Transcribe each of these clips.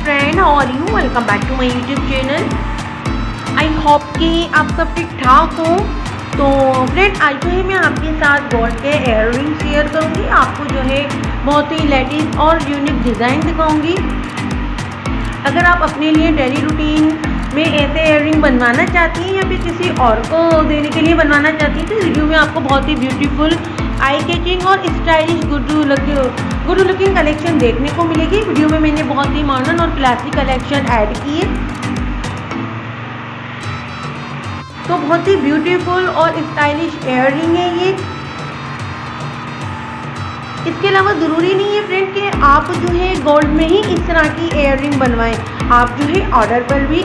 Friend, how are you? Welcome back to my YouTube channel. I hope कि आप सब ठीक ठाक हो। तो फ्रेंड, आज जो है मैं आपके साथ गोल्ड के इयर रिंग शेयर करूँगी। आपको जो है बहुत ही लेटेस्ट और यूनिक डिज़ाइन दिखाऊँगी। अगर आप अपने लिए डेली रूटीन में ऐसे इयर रिंग बनवाना चाहती हैं या फिर किसी और को देने के लिए बनवाना चाहती हैं, तो इस वीडियो में आपको बहुत ही ब्यूटीफुल, आई कैचिंग और स्टाइलिश गुड लुकिंग कलेक्शन देखने को मिलेगी। वीडियो में मैंने बहुत ही मॉडर्न और क्लासिक कलेक्शन ऐड की है, तो बहुत ही ब्यूटीफुल और स्टाइलिश इयर रिंग है ये। इसके अलावा ज़रूरी नहीं है फ्रेंड कि आप जो है गोल्ड में ही इस तरह की इयर रिंग बनवाएं। आप जो है ऑर्डर पर भी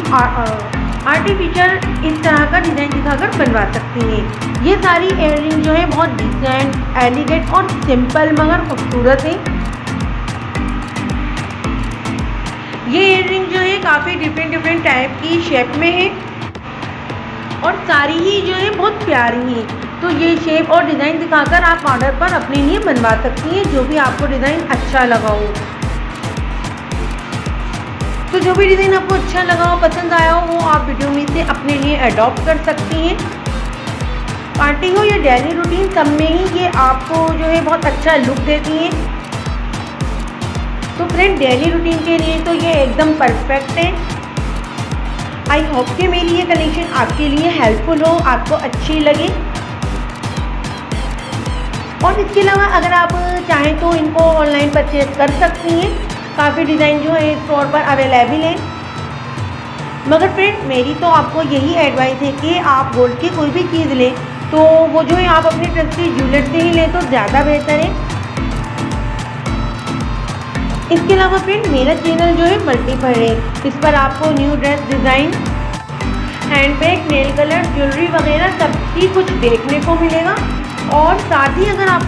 आर्टिफिशियल इस तरह का डिज़ाइन दिखाकर बनवा सकती हैं। ये सारी इयर रिंग जो है बहुत डिसेंट, एलिगेंट और सिंपल मगर खूबसूरत है। ये इयर रिंग जो है काफ़ी डिफरेंट टाइप की शेप में है और सारी ही जो है बहुत प्यारी हैं। तो ये शेप और डिज़ाइन दिखाकर आप ऑर्डर पर अपने लिए बनवा सकती हैं, जो भी आपको डिज़ाइन अच्छा लगा हो। तो जो भी डिज़ाइन आपको अच्छा लगा हो, पसंद आया हो, वो आप वीडियो में से अपने लिए अडॉप्ट कर सकती हैं। पार्टी हो या डेली रूटीन, सब में ही ये आपको जो है बहुत अच्छा लुक देती हैं। तो फ्रेंड, डेली रूटीन के लिए तो ये एकदम परफेक्ट है। आई होप कि मेरी ये कलेक्शन आपके लिए हेल्पफुल हो, आपको अच्छी लगे। और इसके अलावा अगर आप चाहें तो इनको ऑनलाइन परचेज कर सकती हैं। काफ़ी डिज़ाइन जो है स्टोर पर अवेलेबल है। मगर फ्रेंड, मेरी तो आपको यही एडवाइस है कि आप गोल्ड की कोई भी चीज़ लें तो वो जो है आप अपने ट्रस्टी ज्वेलर से ही लें तो ज़्यादा बेहतर है। इसके अलावा फ्रेंड, मेरा चैनल जो है मल्टीपल है। इस पर आपको new dress design, handbag, nail colour, jewellery वगैरह सब ही कुछ देखने को मिलेगा। और साथ ही अगर आप